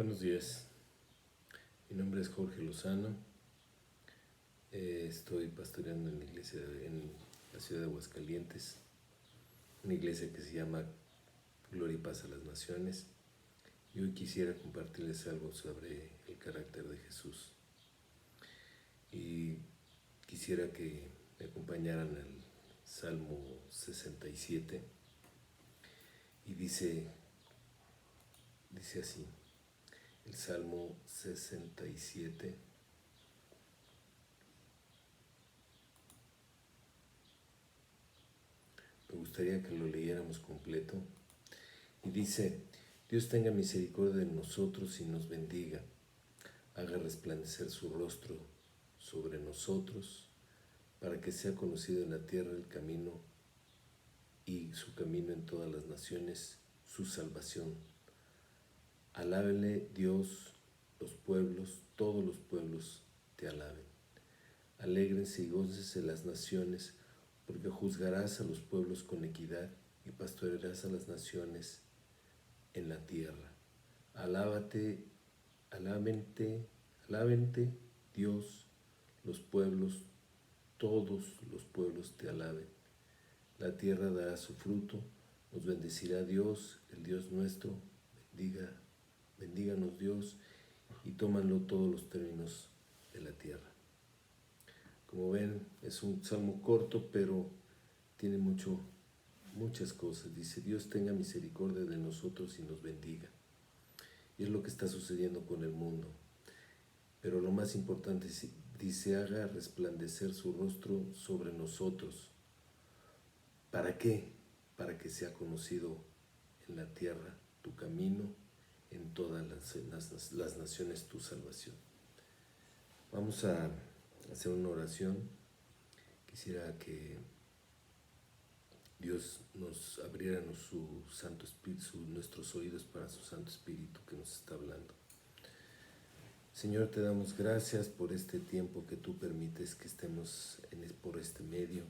Buenos días, mi nombre es Jorge Lozano, estoy pastoreando en la iglesia en la ciudad de Aguascalientes, una iglesia que se llama Gloria y Paz a las Naciones, y hoy quisiera compartirles algo sobre el carácter de Jesús. Y quisiera que me acompañaran al Salmo 67, y dice así, el Salmo 67. Me gustaría que lo leyéramos completo. Y dice: Dios tenga misericordia de nosotros y nos bendiga, haga resplandecer su rostro sobre nosotros, para que sea conocido en la tierra el camino y su camino en todas las naciones, su salvación. Alábenle Dios los pueblos, todos los pueblos te alaben. Alégrense y gócense las naciones, porque juzgarás a los pueblos con equidad y pastorearás a las naciones en la tierra. Alábente, Dios, los pueblos, todos los pueblos te alaben. La tierra dará su fruto, nos bendecirá Dios, el Dios nuestro. Bendíganos Dios, y tómanlo todos los términos de la tierra. Como ven, es un salmo corto, pero tiene muchas cosas. Dice: Dios tenga misericordia de nosotros y nos bendiga. Y es lo que está sucediendo con el mundo. Pero lo más importante dice: haga resplandecer su rostro sobre nosotros. ¿Para qué? Para que sea conocido en la tierra tu camino, en todas las naciones tu salvación. Vamos a hacer una oración. Quisiera que Dios nos abriera su Santo Espíritu, nuestros oídos para su Santo Espíritu que nos está hablando. Señor, te damos gracias por este tiempo que tú permites que estemos por este medio.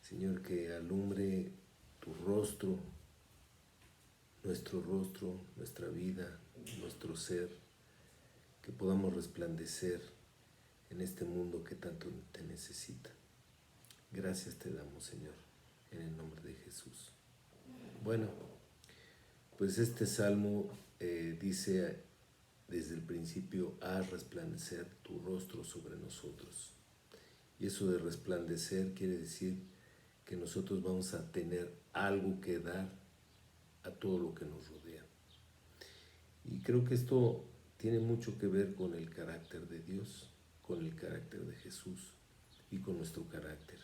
Señor, que alumbre tu rostro, nuestra vida, nuestro ser, que podamos resplandecer en este mundo que tanto te necesita. Gracias te damos, Señor, en el nombre de Jesús. Bueno, pues este salmo dice desde el principio: haz resplandecer tu rostro sobre nosotros. Y eso de resplandecer quiere decir que nosotros vamos a tener algo que dar a todo lo que nos rodea. Y creo que esto tiene mucho que ver con el carácter de Dios, con el carácter de Jesús y con nuestro carácter.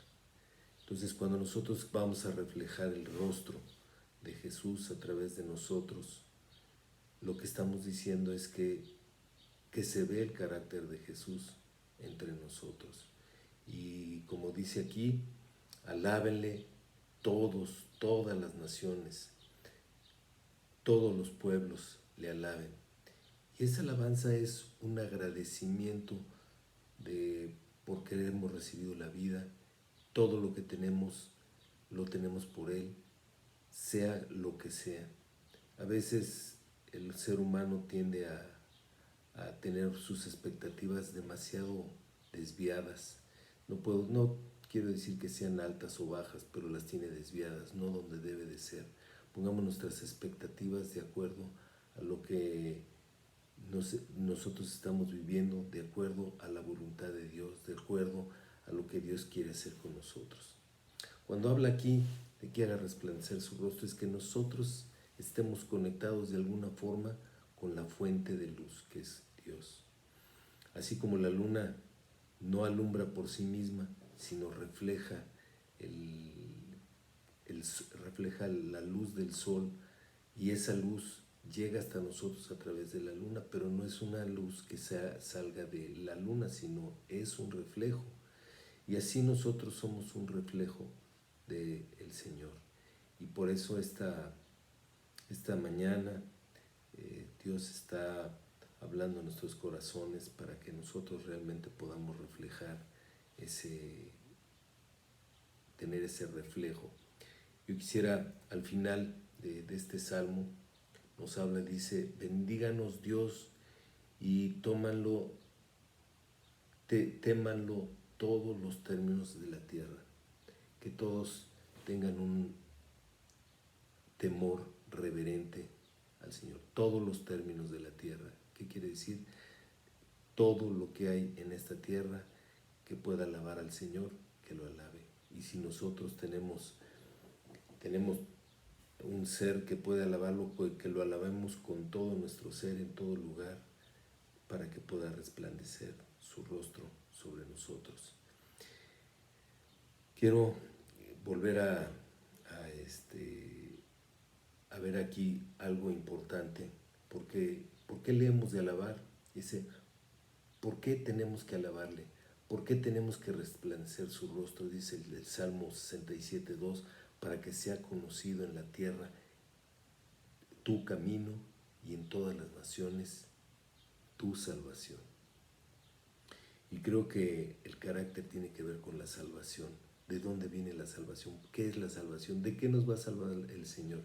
Entonces, cuando nosotros vamos a reflejar el rostro de Jesús a través de nosotros, lo que estamos diciendo es que se ve el carácter de Jesús entre nosotros. Y como dice aquí, alábenle todas las naciones, todos los pueblos le alaben. Y esa alabanza es un agradecimiento porque hemos recibido la vida. Todo lo que tenemos, lo tenemos por Él, sea lo que sea. A veces el ser humano tiende a tener sus expectativas demasiado desviadas. No quiero decir que sean altas o bajas, pero las tiene desviadas, no donde debe de ser. Pongamos nuestras expectativas de acuerdo a lo que nosotros estamos viviendo, de acuerdo a la voluntad de Dios, de acuerdo a lo que Dios quiere hacer con nosotros. Cuando habla aquí de que haga resplandecer su rostro, es que nosotros estemos conectados de alguna forma con la fuente de luz, que es Dios. Así como la luna no alumbra por sí misma, sino refleja refleja la luz del sol, y esa luz llega hasta nosotros a través de la luna, pero no es una luz que salga de la luna, sino es un reflejo. Y así nosotros somos un reflejo del Señor. Y por eso esta mañana Dios está hablando a nuestros corazones para que nosotros realmente podamos reflejar tener ese reflejo. Yo quisiera al final de este salmo nos habla, dice, bendíganos Dios y témanlo todos los términos de la tierra, que todos tengan un temor reverente al Señor, todos los términos de la tierra. ¿Qué quiere decir? Todo lo que hay en esta tierra que pueda alabar al Señor, que lo alabe. Y si nosotros tenemos un ser que puede alabarlo, pues que lo alabemos con todo nuestro ser en todo lugar, para que pueda resplandecer su rostro sobre nosotros. Quiero volver a ver aquí algo importante, porque ¿por qué le hemos de alabar? Dice, ¿por qué tenemos que alabarle? ¿Por qué tenemos que resplandecer su rostro? Dice el Salmo 67:2, para que sea conocido en la tierra tu camino y en todas las naciones tu salvación. Y creo que el carácter tiene que ver con la salvación. ¿De dónde viene la salvación? ¿Qué es la salvación? ¿De qué nos va a salvar el Señor?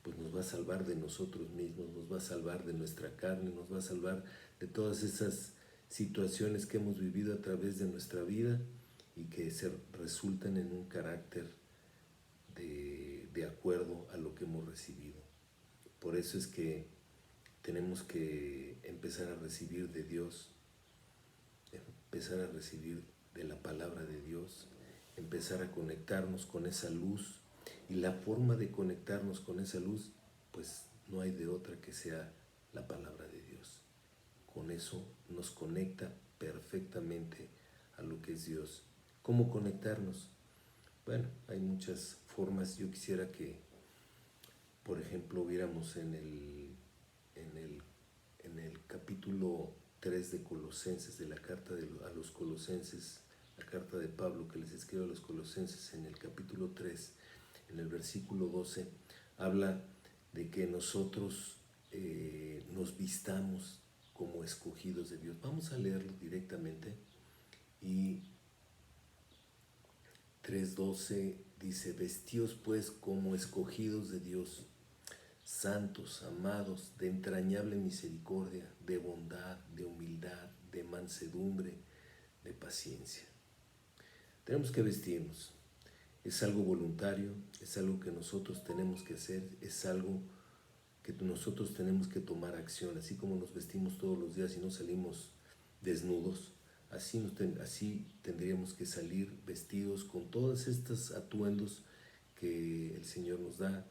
Pues nos va a salvar de nosotros mismos, nos va a salvar de nuestra carne, nos va a salvar de todas esas situaciones que hemos vivido a través de nuestra vida y que se resultan en un carácter de acuerdo a lo que hemos recibido. Por eso es que tenemos que empezar a recibir de Dios, empezar a recibir de la palabra de Dios, empezar a conectarnos con esa luz. Y la forma de conectarnos con esa luz, pues no hay de otra que sea la palabra de Dios. Con eso nos conecta perfectamente a lo que es Dios. ¿Cómo conectarnos? Bueno, hay muchas formas. Yo quisiera que, por ejemplo, viéramos en el capítulo 3 de Colosenses, de la carta a los Colosenses, la carta de Pablo que les escribe a los Colosenses, en el capítulo 3, en el versículo 12, habla de que nosotros nos vistamos como escogidos de Dios. Vamos a leerlo directamente. Y 3:12 dice, vestíos pues como escogidos de Dios, santos, amados, de entrañable misericordia, de bondad, de humildad, de mansedumbre, de paciencia. Tenemos que vestirnos. Es algo voluntario, es algo que nosotros tenemos que hacer, es algo que nosotros tenemos que tomar acción. Así como nos vestimos todos los días y no salimos desnudos, así tendríamos que salir vestidos con todos estos atuendos que el Señor nos da,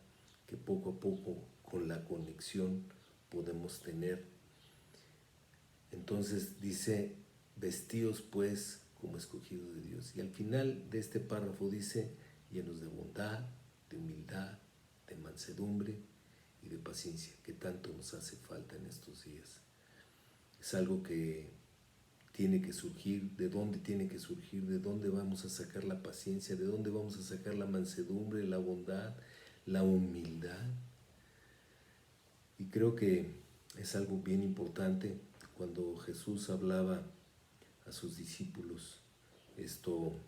que poco a poco con la conexión podemos tener. Entonces dice, vestíos pues como escogidos de Dios. Y al final de este párrafo dice, llenos de bondad, de humildad, de mansedumbre y de paciencia, que tanto nos hace falta en estos días. Es algo que tiene que surgir. ¿De dónde tiene que surgir? ¿De dónde vamos a sacar la paciencia? ¿De dónde vamos a sacar la mansedumbre, la bondad, la humildad? Y creo que es algo bien importante. Cuando Jesús hablaba a sus discípulos, esto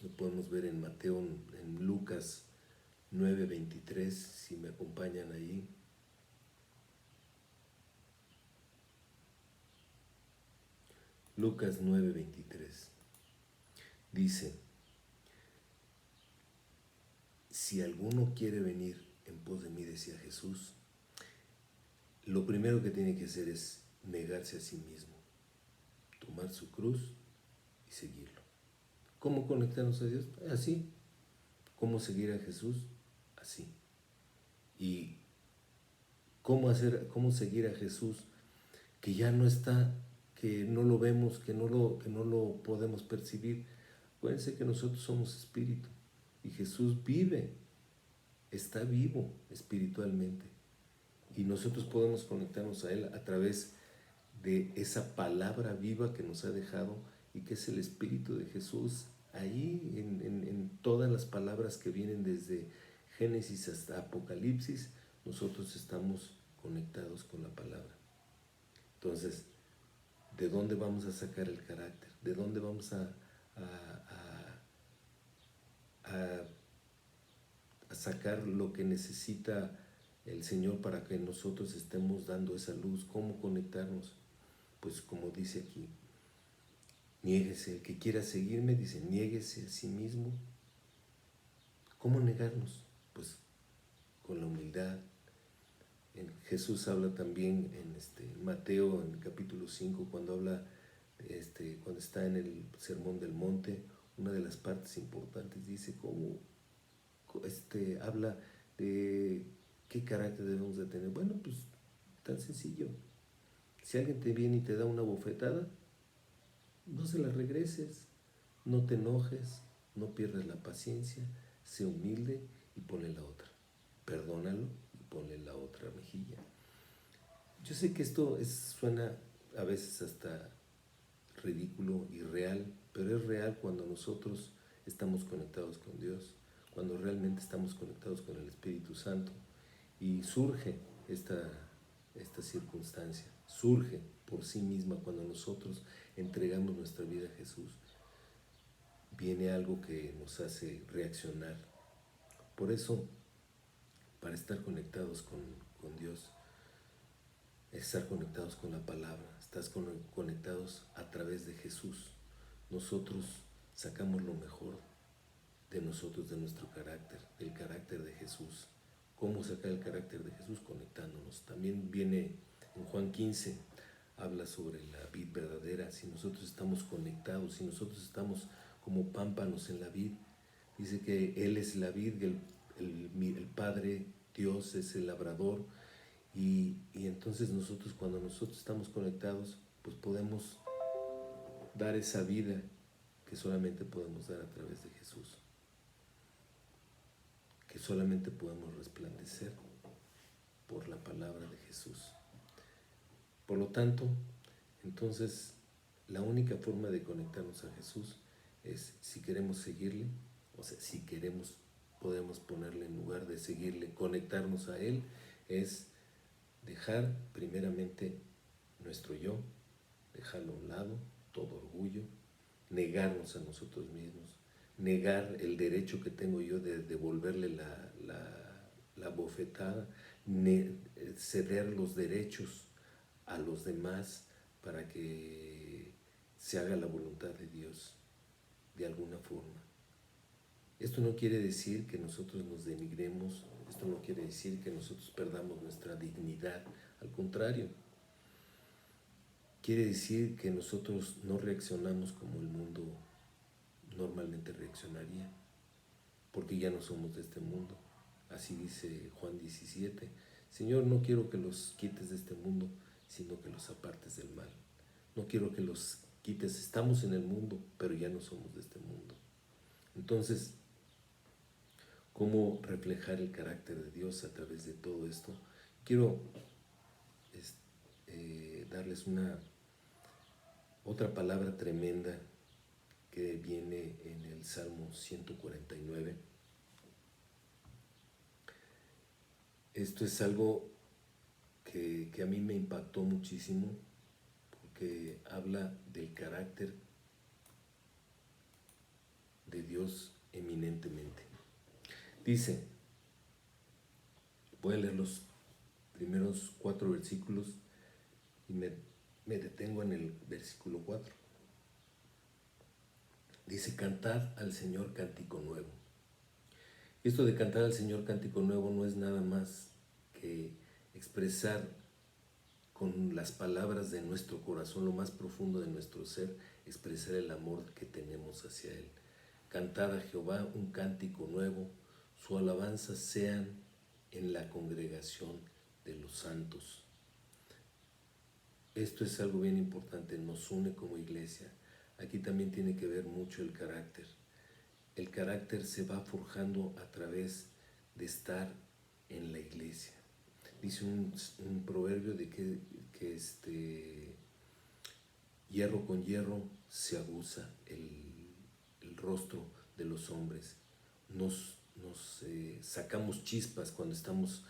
lo podemos ver en Mateo, en Lucas 9:23, si me acompañan ahí. Lucas 9:23 dice, si alguno quiere venir en pos de mí, decía Jesús, lo primero que tiene que hacer es negarse a sí mismo, tomar su cruz y seguirlo. ¿Cómo conectarnos a Dios? Así. ¿Cómo seguir a Jesús? Así. ¿Y cómo seguir a Jesús que ya no está, que no lo vemos, que no lo podemos percibir? Acuérdense que nosotros somos espíritu y Jesús vive, está vivo espiritualmente. Y nosotros podemos conectarnos a Él a través de esa palabra viva que nos ha dejado y que es el Espíritu de Jesús. Ahí en todas las palabras que vienen desde Génesis hasta Apocalipsis, nosotros estamos conectados con la palabra. Entonces, ¿de dónde vamos a sacar el carácter? ¿De dónde vamos a sacar lo que necesita el Señor para que nosotros estemos dando esa luz. ¿Cómo conectarnos? Pues como dice aquí, niéguese. El que quiera seguirme, dice, niéguese a sí mismo. ¿Cómo negarnos? Pues con la humildad. Jesús habla también en Mateo, en el capítulo 5, cuando habla, cuando está en el Sermón del Monte, una de las partes importantes dice cómo habla de qué carácter debemos de tener. Bueno, pues tan sencillo. Si alguien te viene y te da una bofetada, no se la regreses, no te enojes, no pierdas la paciencia, sé humilde y ponle la otra. Perdónalo y ponle la otra mejilla. Yo sé que esto suena a veces hasta ridículo, irreal, pero es real cuando nosotros estamos conectados con Dios, cuando realmente estamos conectados con el Espíritu Santo y surge esta circunstancia, surge por sí misma cuando nosotros entregamos nuestra vida a Jesús. Viene algo que nos hace reaccionar. Por eso, para estar conectados con Dios, estar conectados con la palabra, estar conectados a través de Jesús. Nosotros sacamos lo mejor de nosotros, de nuestro carácter, del carácter de Jesús. ¿Cómo sacar el carácter de Jesús? Conectándonos. También viene en Juan 15, habla sobre la vid verdadera. Si nosotros estamos conectados, si nosotros estamos como pámpanos en la vid, dice que Él es la vid, el Padre, Dios es el labrador. Y entonces nosotros, cuando nosotros estamos conectados, pues podemos dar esa vida que solamente podemos dar a través de Jesús, que solamente podemos resplandecer por la palabra de Jesús. Por lo tanto, entonces, la única forma de conectarnos a Jesús es si queremos seguirle, o sea, si queremos, podemos ponerle en lugar de seguirle, conectarnos a Él, es dejar primeramente nuestro yo, dejarlo a un lado, todo orgullo, negarnos a nosotros mismos, negar el derecho que tengo yo de devolverle la bofetada, ceder los derechos a los demás para que se haga la voluntad de Dios de alguna forma. Esto no quiere decir que nosotros nos denigremos, esto no quiere decir que nosotros perdamos nuestra dignidad, al contrario, quiere decir que nosotros no reaccionamos como el mundo normalmente reaccionaría, porque ya no somos de este mundo. Así dice Juan 17, Señor, no quiero que los quites de este mundo, sino que los apartes del mal. No quiero que los quites, estamos en el mundo, pero ya no somos de este mundo. Entonces, ¿cómo reflejar el carácter de Dios a través de todo esto? Quiero darles otra palabra tremenda que viene en el Salmo 149. Esto es algo que a mí me impactó muchísimo porque habla del carácter de Dios eminentemente. Dice, voy a leer los primeros 4 versículos y me detengo en el versículo 4. Dice, cantad al Señor cántico nuevo. Y esto de cantar al Señor cántico nuevo no es nada más que expresar con las palabras de nuestro corazón, lo más profundo de nuestro ser, expresar el amor que tenemos hacia Él. Cantad a Jehová un cántico nuevo, su alabanza sean en la congregación de los santos. Esto es algo bien importante, nos une como iglesia. Aquí también tiene que ver mucho el carácter. El carácter se va forjando a través de estar en la iglesia. Dice un proverbio de que hierro con hierro se aguza el rostro de los hombres. Nos sacamos chispas cuando estamos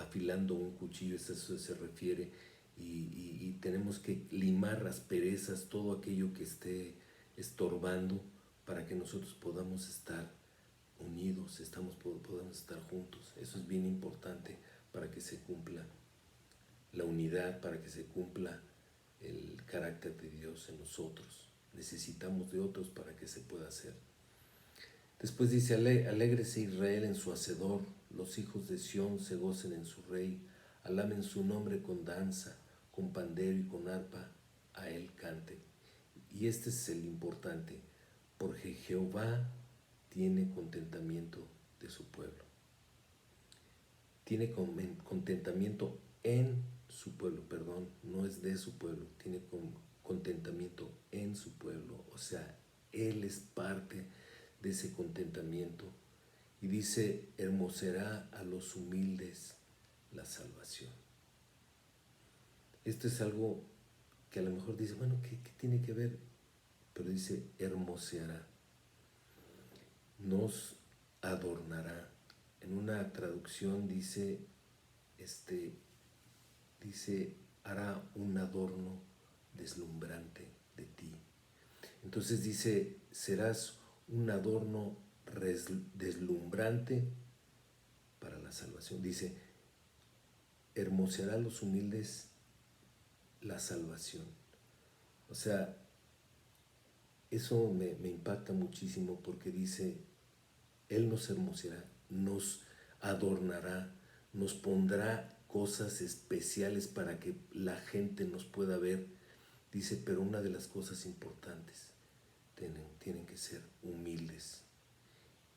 afilando un cuchillo, eso se refiere, y tenemos que limar asperezas, todo aquello que esté estorbando para que nosotros podamos estar unidos, podamos estar juntos. Eso es bien importante para que se cumpla la unidad, para que se cumpla el carácter de Dios en nosotros. Necesitamos de otros para que se pueda hacer. Después dice, alégrese Israel en su Hacedor, los hijos de Sión se gocen en su Rey, alaben su nombre con danza, con pandero y con arpa, a él cante. Y este es el importante, porque Jehová tiene contentamiento de su pueblo. Tiene contentamiento en su pueblo, perdón, no es de su pueblo, tiene contentamiento en su pueblo, o sea, Él es parte de ese contentamiento. Y dice, hermoseará a los humildes la salvación. Esto es algo que a lo mejor dice, bueno, ¿qué tiene que ver? Pero dice, hermoseará, nos adornará. En una traducción dice, hará un adorno deslumbrante de ti. Entonces dice, serás un adorno deslumbrante para la salvación. Dice, hermoseará a los humildes la salvación. O sea, eso me impacta muchísimo porque dice, Él nos hermoseará, nos adornará, nos pondrá cosas especiales para que la gente nos pueda ver. Dice, pero una de las cosas importantes, tienen que ser humildes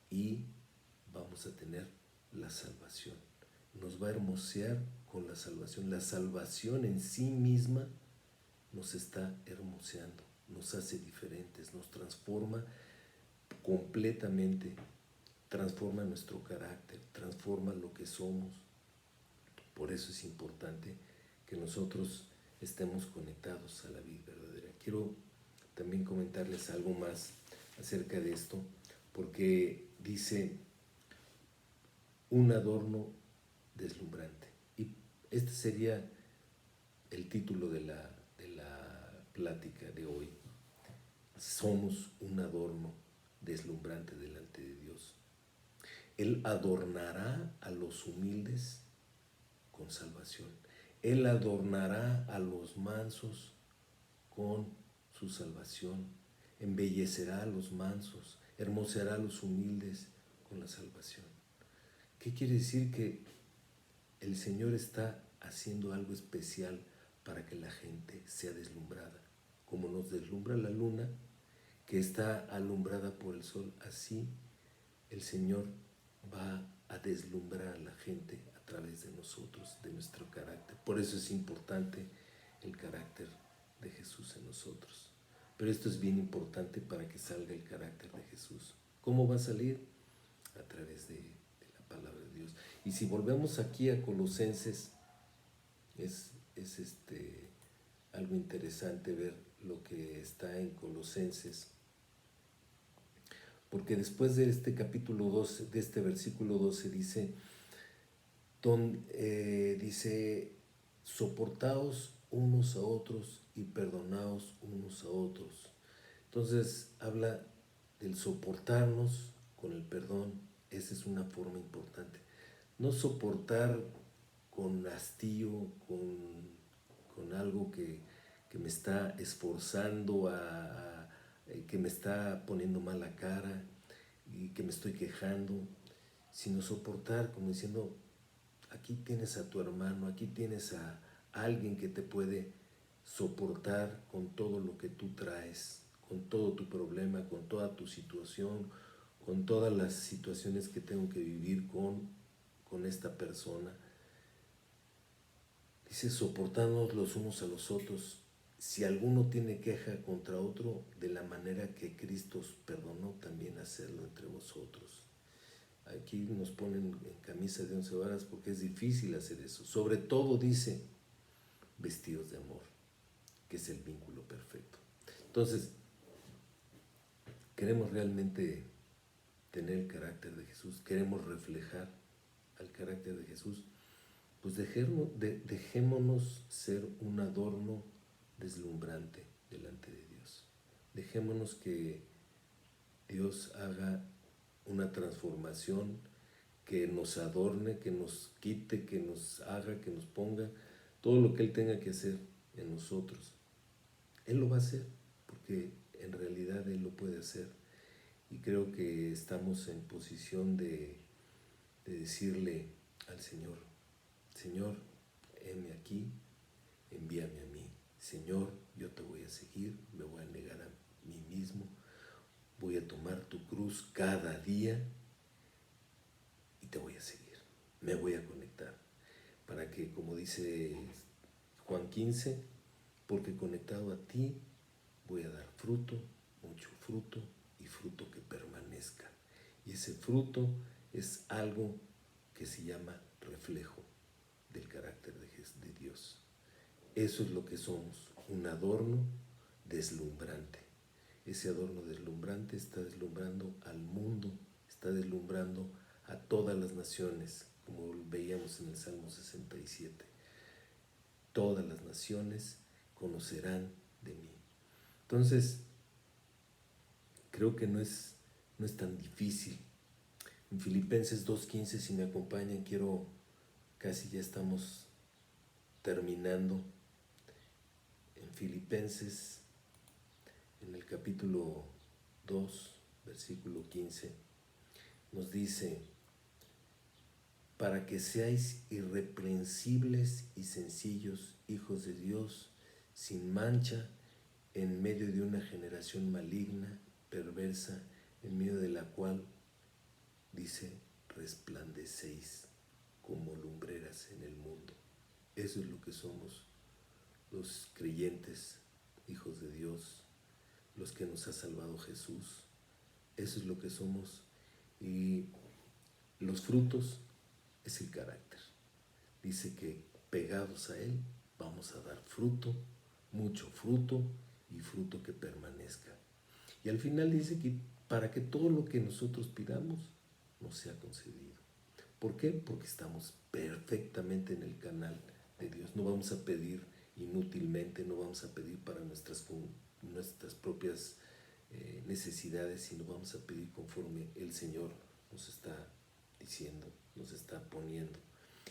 y vamos a tener la salvación. Nos va a hermosear con la salvación. La salvación en sí misma nos está hermoseando, nos hace diferentes, nos transforma completamente, transforma nuestro carácter, transforma lo que somos. Por eso es importante que nosotros estemos conectados a la vida verdadera. Quiero también comentarles algo más acerca de esto, porque dice un adorno deslumbrante. Y este sería el título de la plática de hoy. Somos un adorno deslumbrante delante de Dios. Él adornará a los humildes con salvación. Él adornará a los mansos con su salvación. Embellecerá a los mansos, hermoseará a los humildes con la salvación. ¿Qué quiere decir? Que el Señor está haciendo algo especial para que la gente sea deslumbrada. Como nos deslumbra la luna, que está alumbrada por el sol, así el Señor va a deslumbrar a la gente a través de nosotros, de nuestro carácter. Por eso es importante el carácter de Jesús en nosotros. Pero esto es bien importante para que salga el carácter de Jesús. ¿Cómo va a salir? A través de la palabra de Dios. Y si volvemos aquí a Colosenses, es algo interesante ver lo que está en Colosenses, porque después de este capítulo 12, de este versículo 12, dice, dice, soportaos unos a otros y perdonaos unos a otros. Entonces habla del soportarnos con el perdón. Esa es una forma importante. No soportar con hastío, con algo que me está esforzando, que me está poniendo mala cara y que me estoy quejando, sino soportar como diciendo, aquí tienes a tu hermano, aquí tienes a alguien que te puede soportar con todo lo que tú traes, con todo tu problema, con toda tu situación, con todas las situaciones que tengo que vivir con esta persona. Dice, soportarnos los unos a los otros. Si alguno tiene queja contra otro, de la manera que Cristo os perdonó, también hacerlo entre vosotros. Aquí nos ponen en camisa de 11 varas porque es difícil hacer eso. Sobre todo dice, vestidos de amor, que es el vínculo perfecto. Entonces, queremos realmente tener el carácter de Jesús, queremos reflejar al carácter de Jesús, pues dejémonos ser un adorno deslumbrante delante de Dios. Dejémonos que Dios haga una transformación, que nos adorne, que nos quite, que nos haga, que nos ponga, todo lo que Él tenga que hacer en nosotros. Él lo va a hacer, porque en realidad Él lo puede hacer. Y creo que estamos en posición de decirle al Señor, Señor, heme aquí, envíame a mí. Señor, yo te voy a seguir, me voy a negar a mí mismo, voy a tomar tu cruz cada día y te voy a seguir. Me voy a conectar para que, como dice Juan 15, porque conectado a ti voy a dar fruto, mucho fruto y fruto que permanezca. Y ese fruto es algo que se llama reflejo del carácter de Dios. Eso es lo que somos, un adorno deslumbrante. Ese adorno deslumbrante está deslumbrando al mundo, está deslumbrando a todas las naciones, como veíamos en el Salmo 67. Todas las naciones conocerán de mí. Entonces, creo que no es tan difícil. En Filipenses 2:15, si me acompañan, casi ya estamos terminando. En Filipenses, en el capítulo 2, versículo 15, nos dice, para que seáis irreprensibles y sencillos, hijos de Dios, sin mancha, en medio de una generación maligna, perversa, en medio de la cual, dice, resplandecéis como lumbreras en el mundo. Eso es lo que somos los creyentes, hijos de Dios, los que nos ha salvado Jesús. Eso es lo que somos. Y los frutos es el carácter. Dice que pegados a Él vamos a dar fruto, mucho fruto y fruto que permanezca. Y al final dice que para que todo lo que nosotros pidamos nos sea concedido. ¿Por qué? Porque estamos perfectamente en el canal de Dios. No vamos a pedir inútilmente, no vamos a pedir para nuestras propias necesidades, sino vamos a pedir conforme el Señor nos está diciendo, nos está poniendo.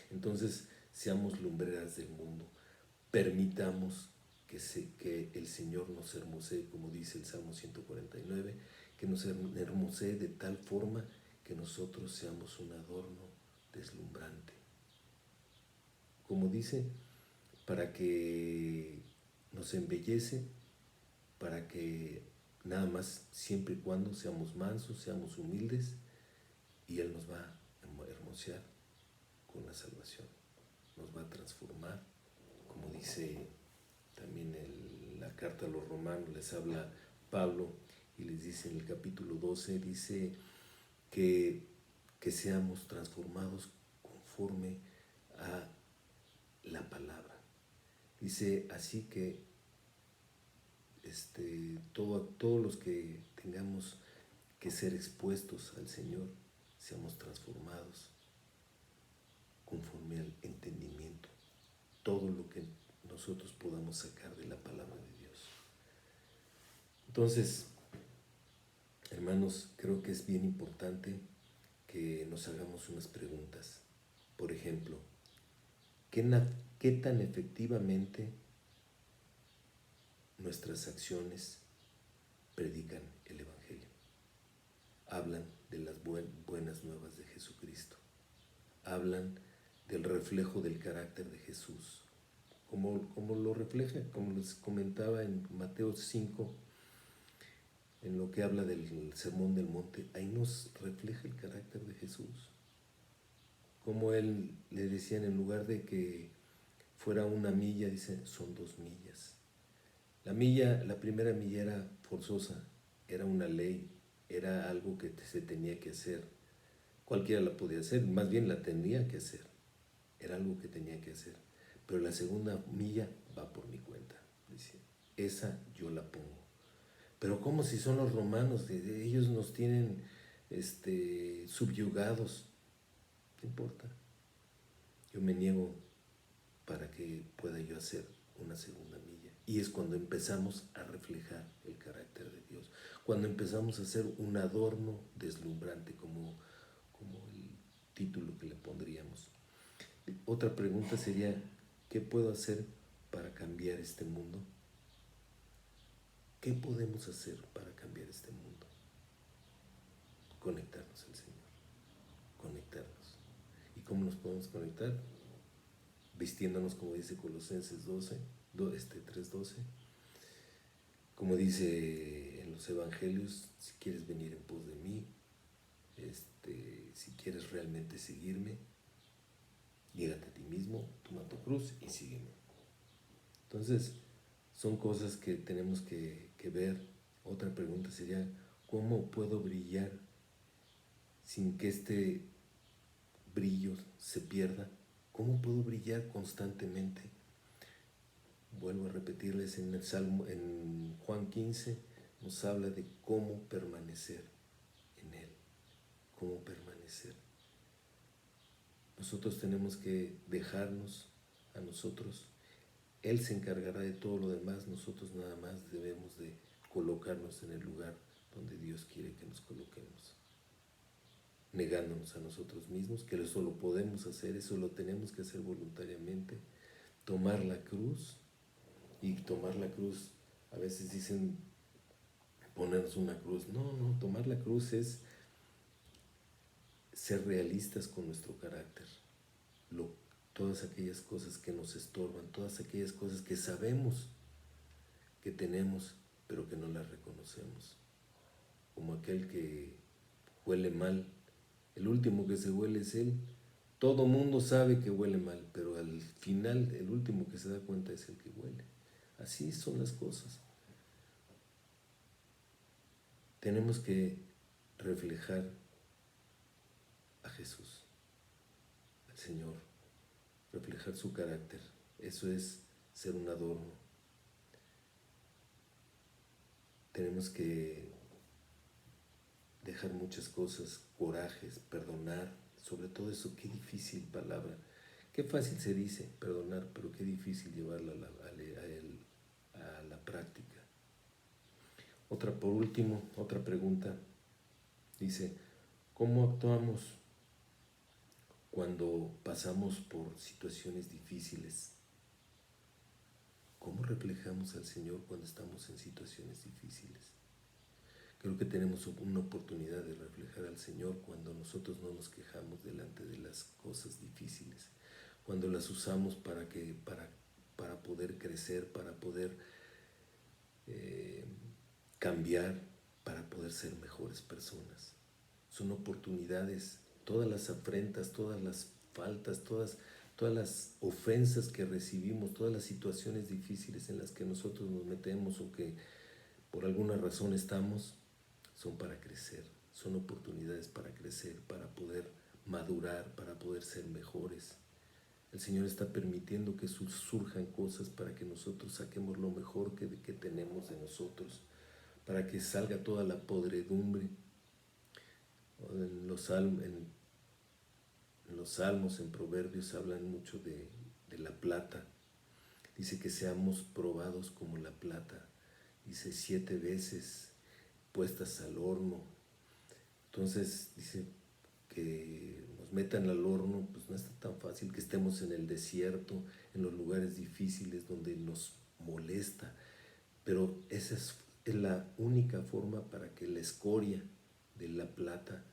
Entonces, seamos lumbreras del mundo. Permitamos que el Señor nos hermosee, como dice el Salmo 149, que nos hermosee de tal forma que nosotros seamos un adorno deslumbrante. Como dice, para que nos embellece, para que nada más, siempre y cuando seamos mansos, seamos humildes, y Él nos va a hermosear con la salvación, nos va a transformar, como dice también la carta a los romanos, les habla Pablo y les dice en el capítulo 12, dice que seamos transformados conforme a la palabra. Dice así que todos los que tengamos que ser expuestos al Señor, seamos transformados conforme al entendimiento, todo lo que nosotros podamos sacar de la palabra de Dios. Entonces, hermanos, creo que es bien importante que nos hagamos unas preguntas. Por ejemplo, ¿qué tan efectivamente nuestras acciones predican el Evangelio? Hablan de las buenas nuevas de Jesucristo. Hablan del reflejo del carácter de Jesús. Como lo refleja, como les comentaba en Mateo 5, en lo que habla del Sermón del Monte, ahí nos refleja el carácter de Jesús. Como Él le decían, en lugar de que fuera 1 milla, dice, son 2 millas. La primera milla era forzosa, era una ley, era algo que se tenía que hacer. Cualquiera la podía hacer, más bien la tenía que hacer. Era algo que tenía que hacer. Pero la segunda milla va por mi cuenta, dice. Esa yo la pongo. Pero ¿cómo si son los romanos? Ellos nos tienen subyugados. No importa. Yo me niego para que pueda yo hacer una segunda milla. Y es cuando empezamos a reflejar el carácter de Dios. Cuando empezamos a hacer un adorno deslumbrante como el título que le pondríamos. Otra pregunta sería, ¿qué puedo hacer para cambiar este mundo? ¿Qué podemos hacer para cambiar este mundo? Conectarnos al Señor, conectarnos. ¿Y cómo nos podemos conectar? Vistiéndonos, como dice Colosenses 3:12, como dice en los evangelios, si quieres venir en pos de mí, si quieres realmente seguirme, llégate a ti mismo, toma tu cruz y sígueme. Entonces, son cosas que tenemos que ver. Otra pregunta sería, ¿cómo puedo brillar sin que este brillo se pierda? ¿Cómo puedo brillar constantemente? Vuelvo a repetirles, en Juan 15 nos habla de cómo permanecer en Él, cómo permanecer. Nosotros tenemos que dejarnos a nosotros. Él se encargará de todo lo demás, nosotros nada más debemos de colocarnos en el lugar donde Dios quiere que nos coloquemos. Negándonos a nosotros mismos, que eso lo podemos hacer, eso lo tenemos que hacer voluntariamente. Tomar la cruz, y tomar la cruz, a veces dicen ponernos una cruz. No, tomar la cruz es ser realistas con nuestro carácter. Todas aquellas cosas que nos estorban, todas aquellas cosas que sabemos que tenemos, pero que no las reconocemos. Como aquel que huele mal, el último que se huele es él. Todo mundo sabe que huele mal, pero al final el último que se da cuenta es el que huele. Así son las cosas. Tenemos que reflejar a Jesús, al Señor, reflejar su carácter. Eso es ser un adorno. Tenemos que dejar muchas cosas, corajes, perdonar, sobre todo eso. Qué difícil palabra, qué fácil se dice perdonar, pero qué difícil llevarla a la práctica. Por último, otra pregunta, dice, ¿cómo actuamos cuando pasamos por situaciones difíciles? ¿Cómo reflejamos al Señor cuando estamos en situaciones difíciles? Creo que tenemos una oportunidad de reflejar al Señor cuando nosotros no nos quejamos delante de las cosas difíciles, cuando las usamos para poder crecer, para poder cambiar, para poder ser mejores personas. Son oportunidades, todas las afrentas, todas las faltas, todas las ofensas que recibimos, todas las situaciones difíciles en las que nosotros nos metemos o que por alguna razón estamos, son para crecer, son oportunidades para crecer, para poder madurar, para poder ser mejores. El Señor está permitiendo que surjan cosas para que nosotros saquemos lo mejor que tenemos de nosotros, para que salga toda la podredumbre. En los salmos, en proverbios, hablan mucho de la plata. Dice que seamos probados como la plata. Dice 7 veces puestas al horno. Entonces dice que nos metan al horno, pues no está tan fácil, que estemos en el desierto, en los lugares difíciles donde nos molesta, pero esa es la única forma para que la escoria de la plata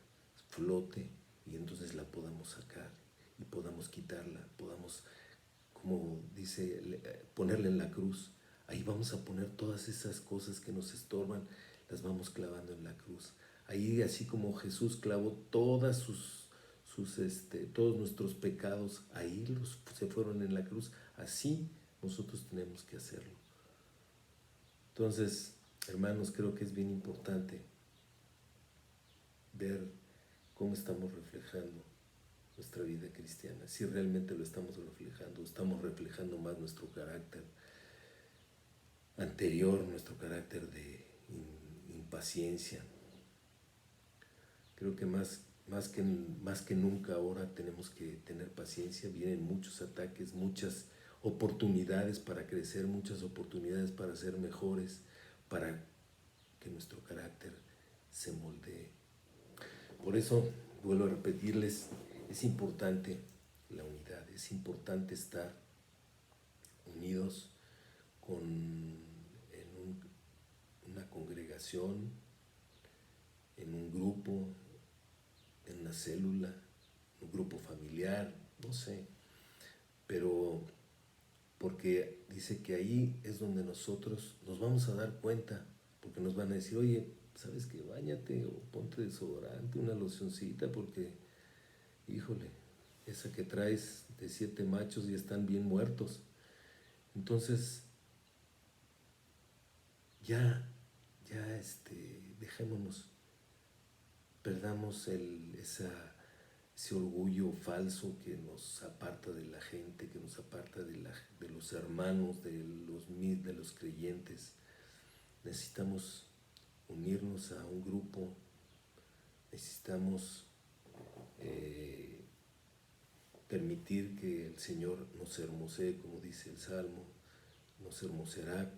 flote y entonces la podamos sacar y podamos quitarla, podamos, como dice, ponerla en la cruz. Ahí vamos a poner todas esas cosas que nos estorban, las vamos clavando en la cruz. Ahí, así como Jesús clavó todos nuestros pecados, ahí se fueron en la cruz, así nosotros tenemos que hacerlo. Entonces, hermanos, creo que es bien importante ver cómo estamos reflejando nuestra vida cristiana, si realmente lo estamos reflejando más nuestro carácter anterior, nuestro carácter de impaciencia. Creo que más que nunca ahora tenemos que tener paciencia. Vienen muchos ataques, muchas oportunidades para crecer, muchas oportunidades para ser mejores, para que nuestro carácter se moldee. Por eso vuelvo a repetirles, Es importante la unidad, es importante estar unidos una congregación, en un grupo, en una célula, un grupo familiar, no sé, pero porque dice que ahí es donde nosotros nos vamos a dar cuenta, porque nos van a decir, oye, ¿sabes qué? Báñate o ponte desodorante, una locioncita, porque, híjole, esa que traes de 7 machos ya están bien muertos. Entonces, ya, dejémonos, perdamos ese orgullo falso que nos aparta de la gente, que nos aparta de los hermanos, de los creyentes. Necesitamos unirnos a un grupo, necesitamos permitir que el Señor nos hermosee, como dice el Salmo, nos hermoseará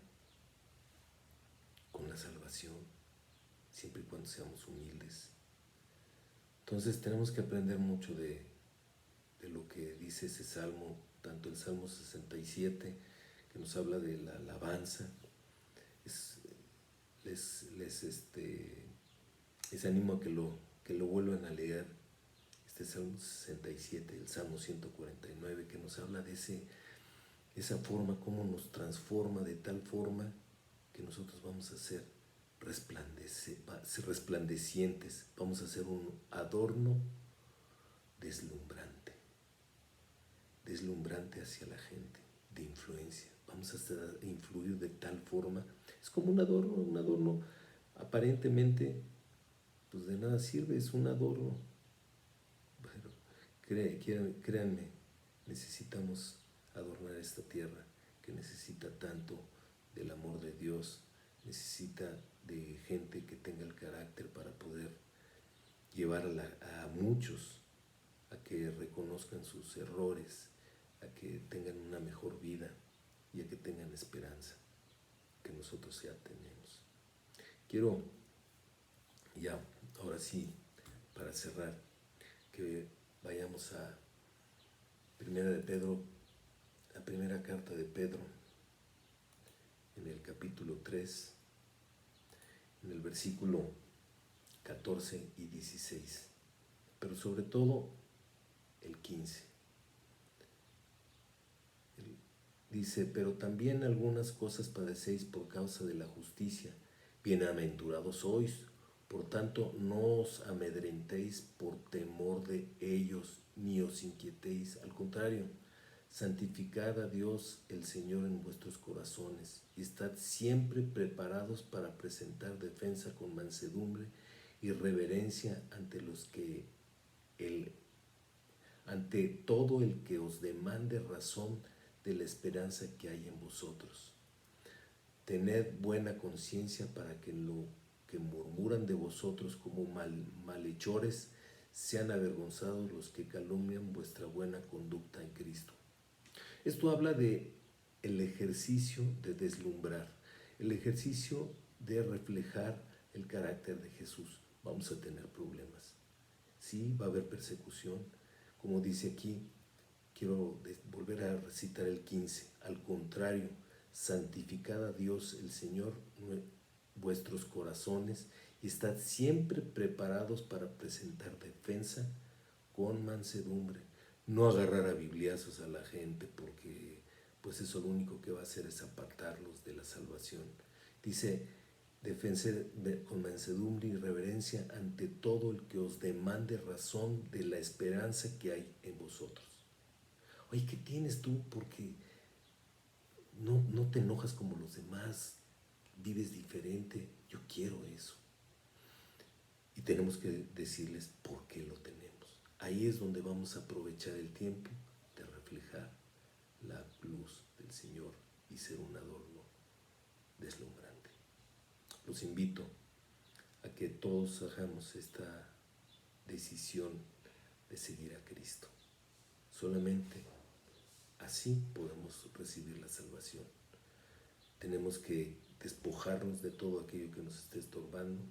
con la salvación, siempre y cuando seamos humildes. Entonces tenemos que aprender mucho de lo que dice ese salmo, tanto el Salmo 67, que nos habla de la alabanza. Les animo a que lo vuelvan a leer, este Salmo 67, el Salmo 149, que nos habla de esa forma, cómo nos transforma de tal forma que nosotros vamos a ser resplandecientes, vamos a ser un adorno deslumbrante hacia la gente, de influencia. Vamos a influir de tal forma, es como un adorno aparentemente pues de nada sirve, es un adorno. Pero créanme, necesitamos adornar esta tierra que necesita tanto del amor de Dios, necesita de gente que tenga el carácter para poder llevar a muchos a que reconozcan sus errores, a que tengan una mejor vida y a que tengan esperanza, que nosotros ya tenemos. Quiero ya, ahora sí, para cerrar, que vayamos a Primera de Pedro, la primera carta de Pedro, en el capítulo 3, en el versículo 14 y 16, pero sobre todo el 15. Dice, pero también algunas cosas padecéis por causa de la justicia. Bienaventurados sois, por tanto no os amedrentéis por temor de ellos, ni os inquietéis. Al contrario, santificad a Dios el Señor en vuestros corazones y estad siempre preparados para presentar defensa con mansedumbre y reverencia ante todo el que os demande razón de la esperanza que hay en vosotros. Tened buena conciencia para que lo que murmuran de vosotros como malhechores sean avergonzados los que calumnian vuestra buena conducta en Cristo. Esto habla de el ejercicio de deslumbrar, el ejercicio de reflejar el carácter de Jesús. Vamos a tener problemas, sí, va a haber persecución, como dice aquí. Quiero volver a recitar el 15. Al contrario, santificad a Dios el Señor vuestros corazones y estad siempre preparados para presentar defensa con mansedumbre. No agarrar a bibliazos a la gente, porque pues eso lo único que va a hacer es apartarlos de la salvación. Dice, defensa con mansedumbre y reverencia ante todo el que os demande razón de la esperanza que hay en vosotros. Oye, ¿qué tienes tú? Porque no te enojas como los demás, vives diferente. Yo quiero eso. Y tenemos que decirles por qué lo tenemos. Ahí es donde vamos a aprovechar el tiempo de reflejar la luz del Señor y ser un adorno deslumbrante. Los invito a que todos hagamos esta decisión de seguir a Cristo. Solamente así podemos recibir la salvación. Tenemos que despojarnos de todo aquello que nos esté estorbando.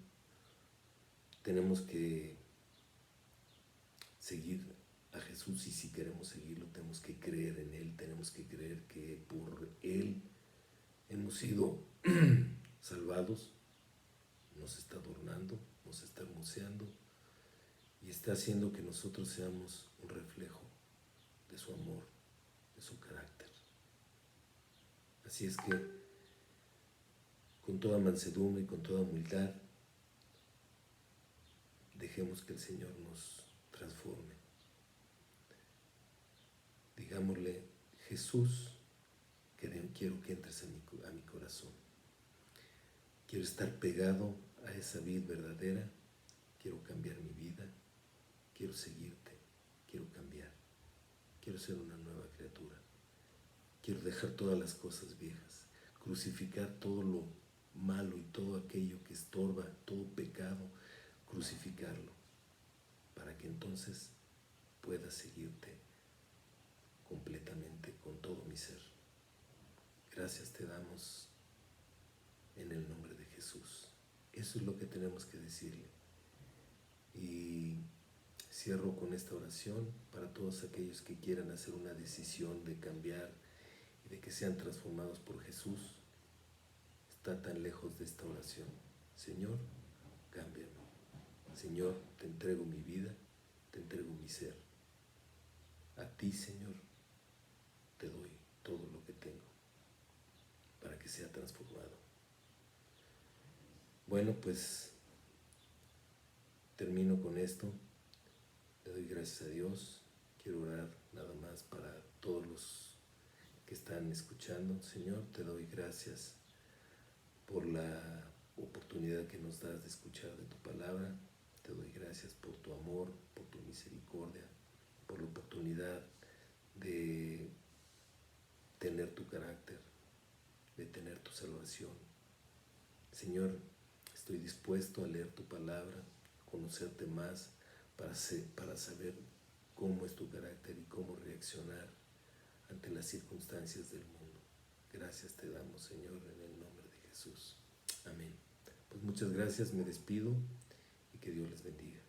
Tenemos que seguir a Jesús, y si queremos seguirlo tenemos que creer en Él, tenemos que creer que por Él hemos sido salvados, nos está adornando, nos está hermoseando y está haciendo que nosotros seamos un reflejo de su amor, de su carácter. Así es que con toda mansedumbre y con toda humildad dejemos que el Señor nos transforme. Digámosle: Jesús, quiero que entres a mi corazón. Quiero estar pegado a esa vid verdadera. Quiero cambiar mi vida. Quiero seguirte. Quiero cambiar. Quiero ser una nueva criatura. Quiero dejar todas las cosas viejas. Crucificar todo lo malo y todo aquello que estorba, todo pecado. Crucificarlo. Para que entonces pueda seguirte completamente con todo mi ser. Gracias te damos en el nombre de Jesús. Eso es lo que tenemos que decirle. Y cierro con esta oración para todos aquellos que quieran hacer una decisión de cambiar y de que sean transformados por Jesús. Está tan lejos de esta oración. Señor, cámbiame. Señor, te entrego mi vida, te entrego mi ser. A ti, Señor, te doy todo lo que tengo para que sea transformado. Bueno, pues termino con esto. Le doy gracias a Dios. Quiero orar nada más para todos los que están escuchando. Señor, te doy gracias por la oportunidad que nos das de escuchar de tu palabra. Te doy gracias por tu amor, por tu misericordia, por la oportunidad de tener tu carácter, de tener tu salvación. Señor, estoy dispuesto a leer tu palabra, conocerte más, para saber cómo es tu carácter y cómo reaccionar ante las circunstancias del mundo. Gracias te damos, Señor, en el nombre de Jesús. Amén. Pues muchas gracias, me despido y que Dios les bendiga.